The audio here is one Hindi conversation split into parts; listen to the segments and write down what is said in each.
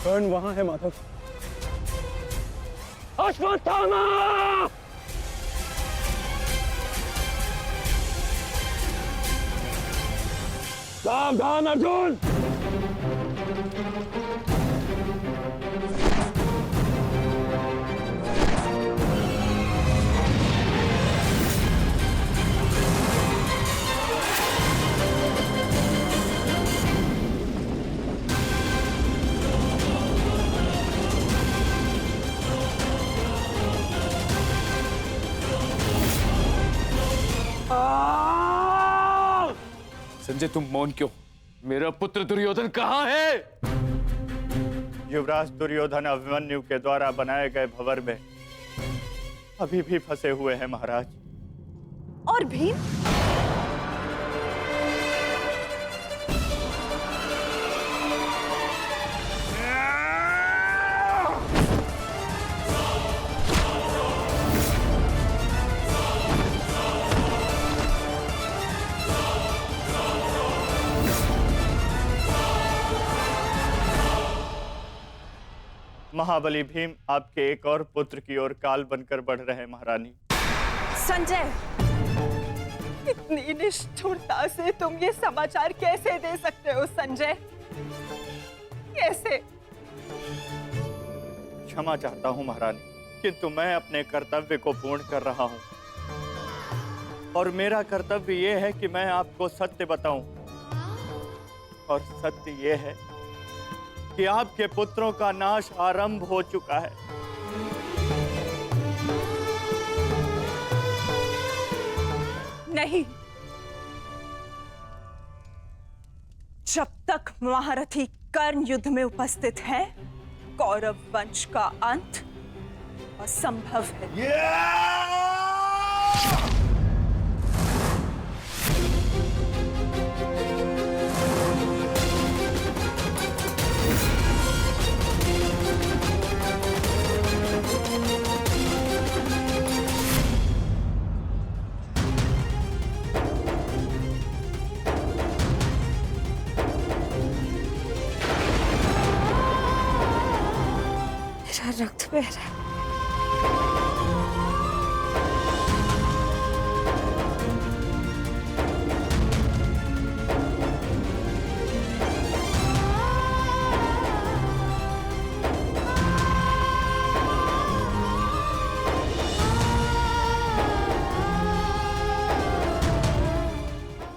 कर्ण वहां है माधव। अश्वत्थामा! सावधान अर्जुन! संजय, तुम मौन क्यों? मेरा पुत्र दुर्योधन कहाँ है? युवराज दुर्योधन अभिमन्यु के द्वारा बनाए गए भंवर में अभी भी फंसे हुए हैं महाराज। और भीम? महाबली भीम आपके एक और पुत्र की ओर काल बनकर बढ़ रहे हैं महारानी। संजय, इतनी निष्ठुरता से तुम ये समाचार कैसे दे सकते हो संजय? कैसे? क्षमा चाहता हूं महारानी, किंतु मैं अपने कर्तव्य को पूर्ण कर रहा हूं और मेरा कर्तव्य यह है कि मैं आपको सत्य बताऊं। और सत्य यह है कि आपके पुत्रों का नाश आरंभ हो चुका है। नहीं, जब तक महारथी कर्ण युद्ध में उपस्थित है, कौरव वंश का अंत असंभव है। रक्त बह रहा है।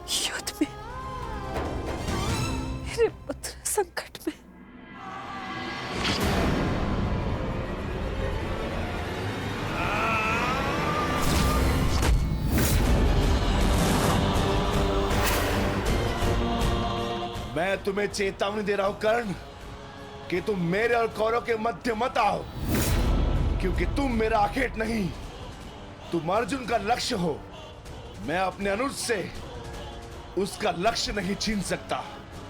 युद्ध में मेरे पुत्र संकट में। मैं तुम्हें चेतावनी दे रहा हूं कर्ण कि तुम मेरे और कौरव के मध्य मत आओ, क्योंकि तुम मेरा आखेट नहीं, तुम अर्जुन का लक्ष्य हो। मैं अपने अनुज से उसका लक्ष्य नहीं छीन सकता।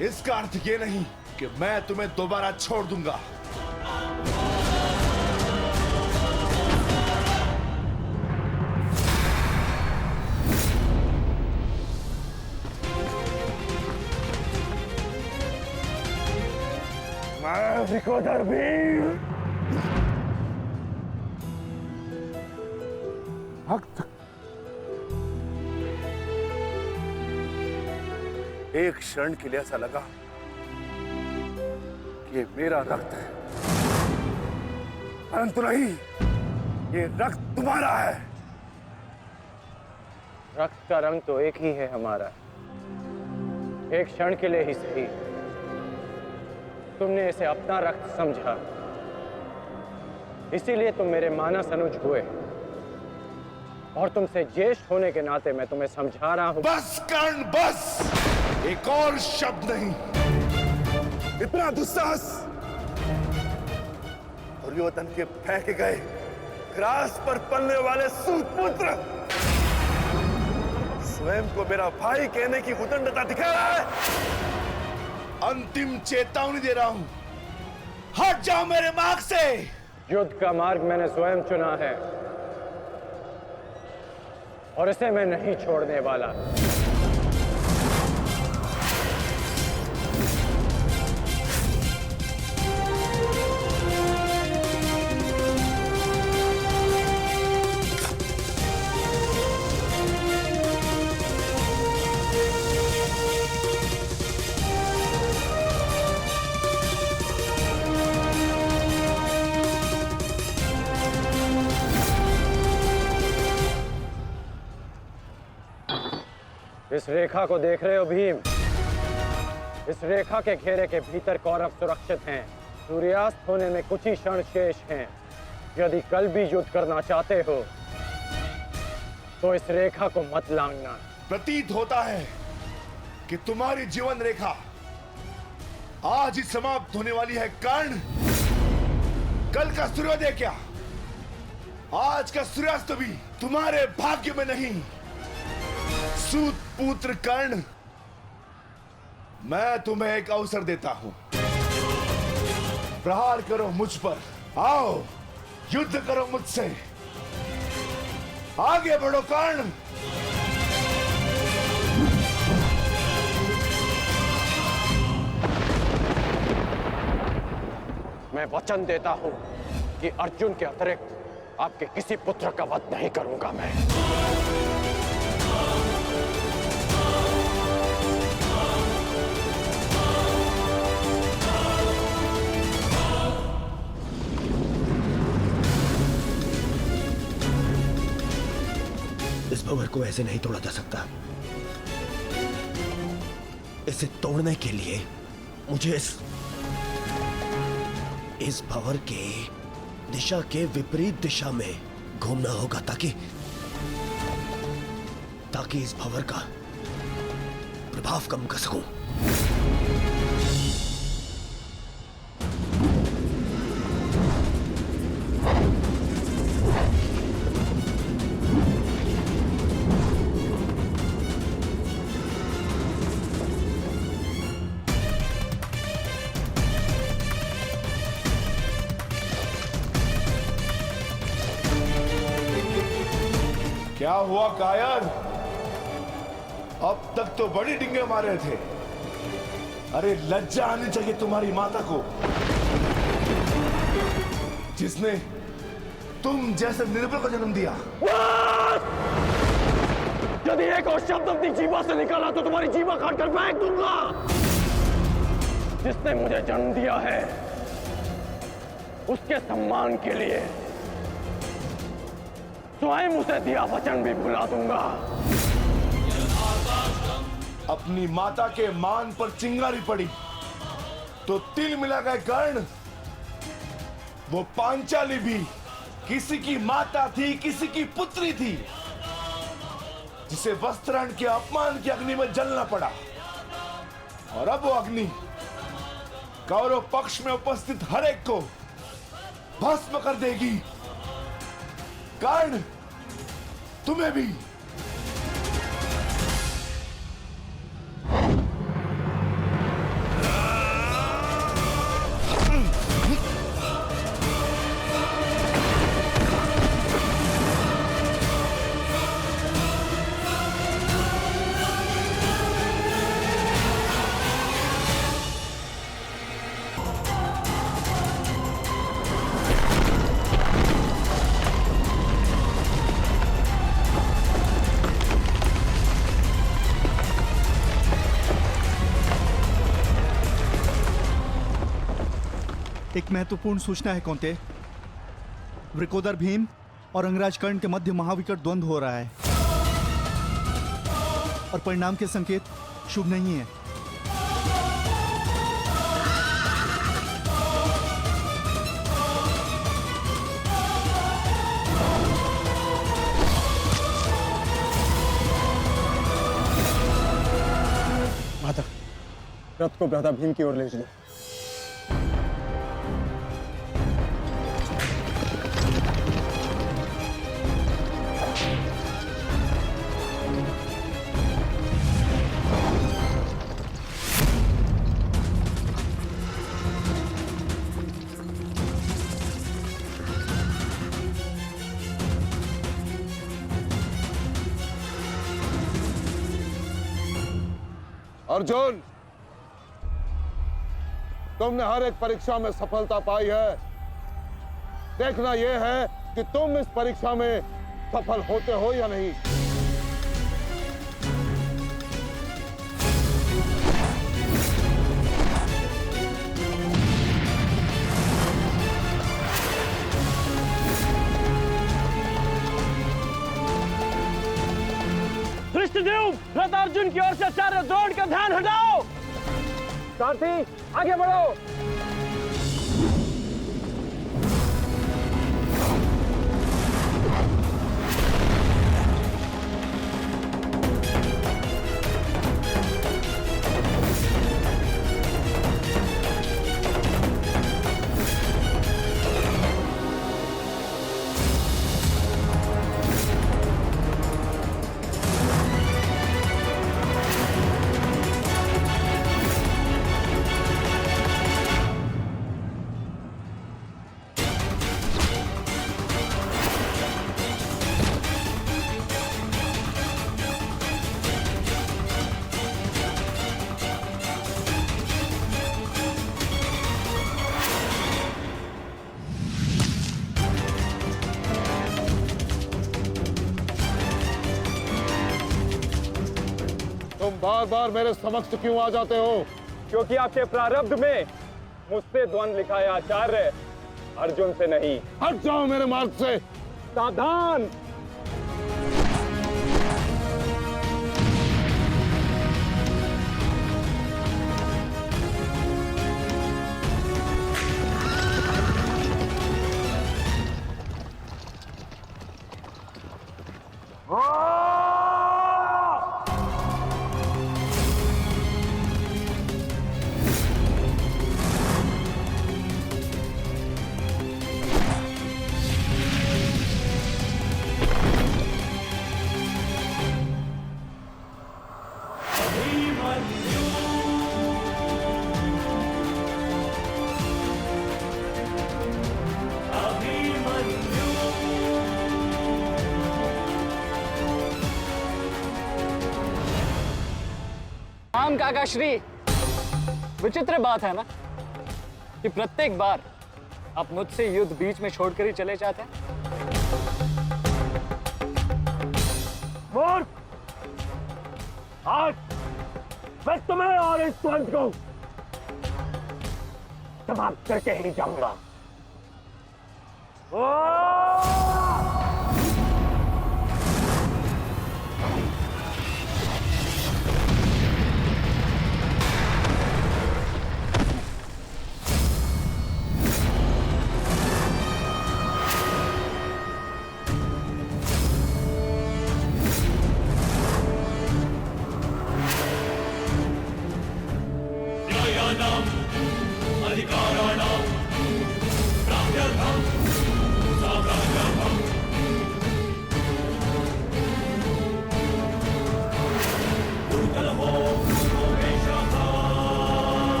इसका अर्थ ये नहीं कि मैं तुम्हें दोबारा छोड़ दूंगा। विकोदर भीम, भक्त, एक क्षण के लिए ऐसा लगा कि ये मेरा रक्त है, परंतु नहीं, ये रक्त तुम्हारा है। रक्त का रंग तो एक ही है हमारा। एक क्षण के लिए ही सही तुमने इसे अपना रक्त समझा, इसीलिए तुम मेरे मानस अनुज हुए और तुमसे ज्येष्ठ होने के नाते मैं तुम्हें समझा रहा हूं। बस कर्ण, बस, एक और शब्द नहीं। इतना दुस्साहस दुर्योधन के फेंके गए ग्रास पर पलने वाले सुपुत्र स्वयं को मेरा भाई कहने की उदंडता दिखा रहा है। अंतिम चेतावनी दे रहा हूं, हट जाओ मेरे मार्ग से। युद्ध का मार्ग मैंने स्वयं चुना है और इसे मैं नहीं छोड़ने वाला। इस रेखा को देख रहे हो भीम? इस रेखा के घेरे के भीतर कौरव सुरक्षित हैं। सूर्यास्त होने में कुछ ही क्षण शेष हैं। यदि कल भी युद्ध करना चाहते हो तो इस रेखा को मत लांघना। प्रतीत होता है कि तुम्हारी जीवन रेखा आज ही समाप्त होने वाली है कर्ण। कल का सूर्योदय क्या, आज का सूर्यास्त भी तुम्हारे भाग्य में नहीं। सूत पुत्र कर्ण, मैं तुम्हें एक अवसर देता हूं। प्रहार करो मुझ पर, आओ युद्ध करो मुझसे। आगे बढ़ो कर्ण। मैं वचन देता हूं कि अर्जुन के अतिरिक्त आपके किसी पुत्र का वध नहीं करूंगा मैं। इस भंवर को ऐसे नहीं तोड़ा जा सकता। इसे तोड़ने के लिए मुझे इस भंवर के दिशा के विपरीत दिशा में घूमना होगा ताकि इस भंवर का प्रभाव कम कर सकूं। क्या हुआ कायर? अब तक तो बड़ी डिंगे मारे थे। अरे लज्जा आनी चाहिए तुम्हारी माता को, जिसने तुम जैसे निर्बल को जन्म दिया। यदि एक और शब्द अपनी जीवा से निकाला तो तुम्हारी जीवा काटकर फेंक दूंगा। जिसने मुझे जन्म दिया है उसके सम्मान के लिए स्वयं उसे दिया वचन भी भुला दूंगा। अपनी माता के मान पर चिंगारी पड़ी तो तिल मिला गए कर्ण। वो पांचाली भी किसी की माता थी, किसी की पुत्री थी, जिसे वस्त्राण के अपमान की अग्नि में जलना पड़ा। और अब वो अग्नि कौरव पक्ष में उपस्थित हर एक को भस्म कर देगी। कर्ण, तुम्हें भी। एक महत्वपूर्ण सूचना है कौंते। वृकोदर भीम और अंगराज कर्ण के मध्य महाविकट द्वंद्व हो रहा है और परिणाम के संकेत शुभ नहीं है। माता, रथ को भ्राता भीम की ओर ले चलो। अर्जुन, तुमने हर एक परीक्षा में सफलता पाई है। देखना यह है कि तुम इस परीक्षा में सफल होते हो या नहीं। धृष्टद्युम्न, रथ अर्जुन की ओर से आचार्य द्रोण का ध्यान हटाओ। सारथी आगे बढ़ो। तुम बार बार मेरे समक्ष क्यों आ जाते हो? क्योंकि आपके प्रारब्ध में मुझसे द्वंद लिखा है आचार्य, अर्जुन से नहीं। हट जाओ मेरे मार्ग से। सावधान। राम काका श्री, विचित्र बात है ना कि प्रत्येक बार आप मुझसे युद्ध बीच में छोड़कर ही चले जाते हैं। मूर्ख! आज मैं तुम्हें और इस द्वंद को समाप्त करके ही जाऊंगा।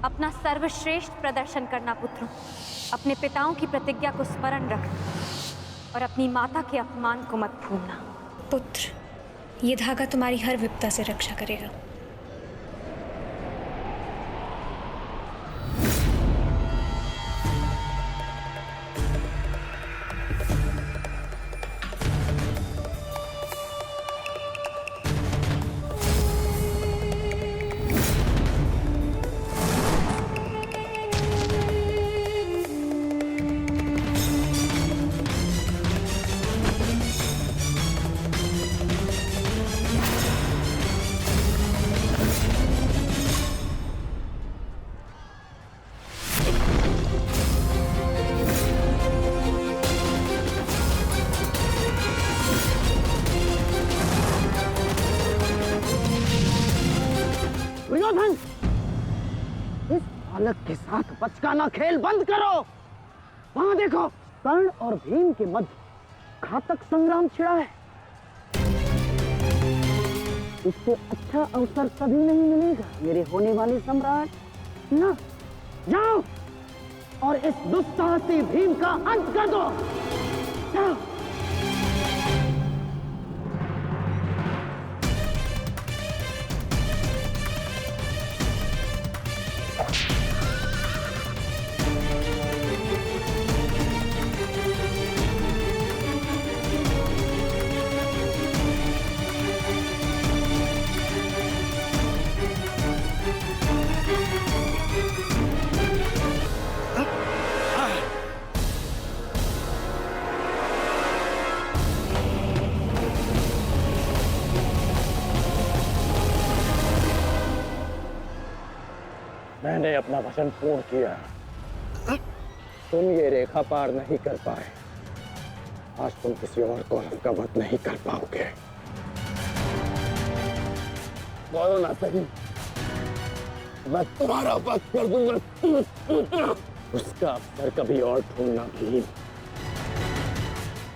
अपना सर्वश्रेष्ठ प्रदर्शन करना पुत्रों। अपने पिताओं की प्रतिज्ञा को स्मरण रखना और अपनी माता के अपमान को मत भूलना। पुत्र, ये धागा तुम्हारी हर विपदा से रक्षा करेगा। दुर्योधन, इस बालक के साथ बचकाना खेल बंद करो। वहां देखो, कर्ण और भीम के मध्य घातक संग्राम छिड़ा है। इससे अच्छा अवसर कभी नहीं मिलेगा मेरे होने वाले सम्राट। ना, जाओ और इस दुस्साहसी भीम का अंत कर दो। जाओ। अपना वचन पूर्ण किया। तुम ये रेखा पार नहीं कर पाए, आज तुम किसी और कौरव का वध नहीं कर पाओगे। बोलो ना सही, मैं तुम्हारा वध कर दूंगा। उसका अवसर कभी और ढूंढना भीम,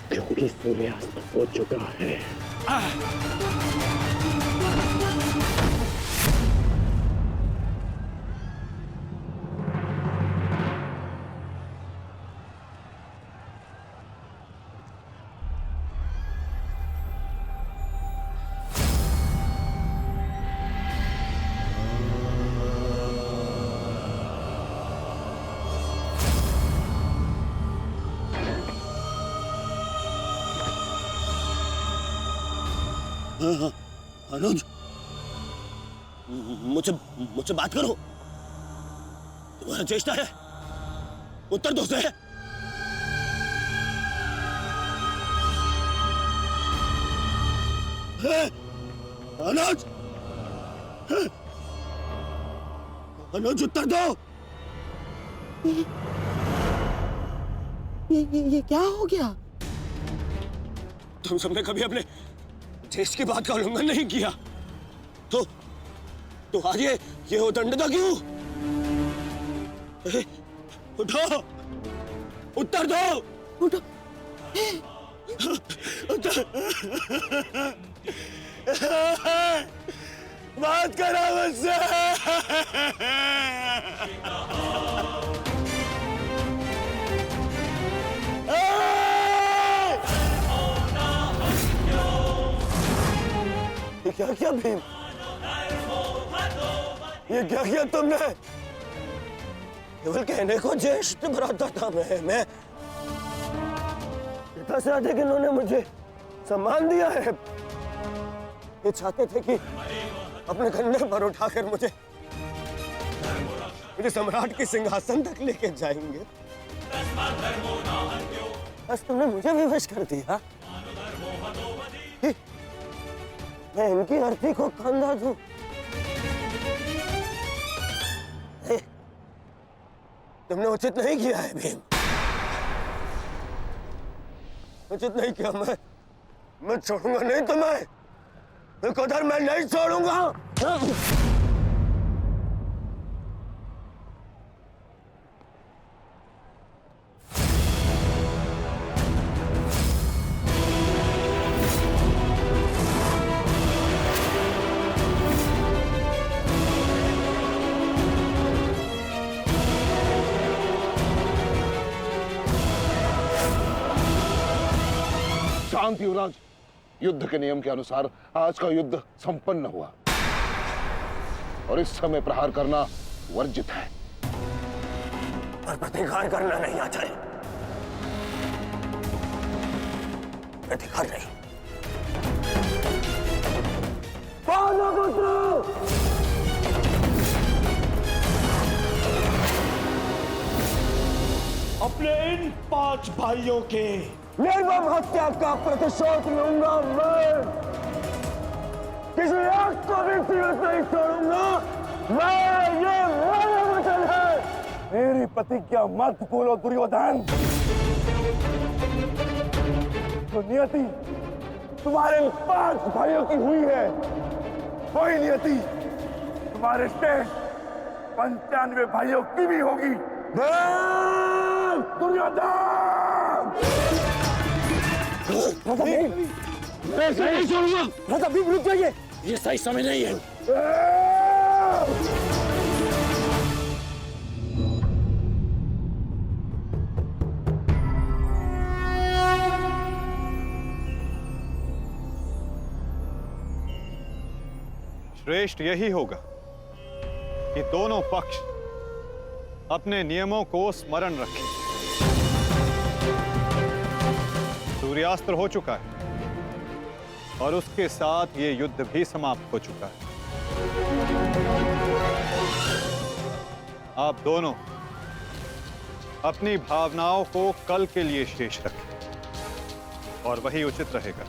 क्योंकि सूर्यास्त हो चुका है। अनुज, मुझसे मुझसे बात करो। तुम्हारा चेष्टा है, उत्तर दो से। अनुज, अनुज उत्तर दो। ये क्या हो गया? तुम सबने कभी अपने देश की बात का उल्लंघन नहीं किया, तो आज ये उदंडता क्यों? उठो, उत्तर दो। उठो, बात करो मुझसे। क्या किया भीम? ये क्या किया तुमने? केवल कहने को ज्येष्ठ भ्राता था मैं पिता से अधिक इन्होंने मुझे सम्मान दिया है। ये चाहते थे कि अपने कंधे पर उठाकर मुझे सम्राट के सिंहासन तक लेके जाएंगे। बस तुमने मुझे विवश कर दिया। मैं इनकी अर्थी को कंधा दूं। तुमने उचित नहीं किया है भीम, उचित नहीं किया। मैं छोड़ूंगा नहीं तुम्हें, विकोधर मैं नहीं छोड़ूंगा। शांत युवराज, युद्ध के नियम के अनुसार आज का युद्ध संपन्न हुआ और इस समय प्रहार करना वर्जित है। पर प्रतिकार करना नहीं आचार्य, प्रतिकार नहीं। अपने इन 5 भाइयों के निर्मम हत्या का प्रतिशोध लूंगा मैं। किसी एक को भी जीवित नहीं छोड़ूंगा मैं, ये मेरा वचन है। मेरी प्रतिज्ञा मत भूलो दुर्योधन। जो नियति तुम्हारे 5 भाइयों की हुई है, वही नियति तुम्हारे शेष 95 भाइयों की भी होगी। दुर्योधन! मैं नहीं छोड़ूंगा। राजा भीम रुक जाइए, ये सही समय नहीं है। श्रेष्ठ यही होगा कि दोनों पक्ष अपने नियमों को स्मरण रखें। सूर्यास्त्र हो चुका है और उसके साथ ये युद्ध भी समाप्त हो चुका है। आप दोनों अपनी भावनाओं को कल के लिए शेष रखें और वही उचित रहेगा।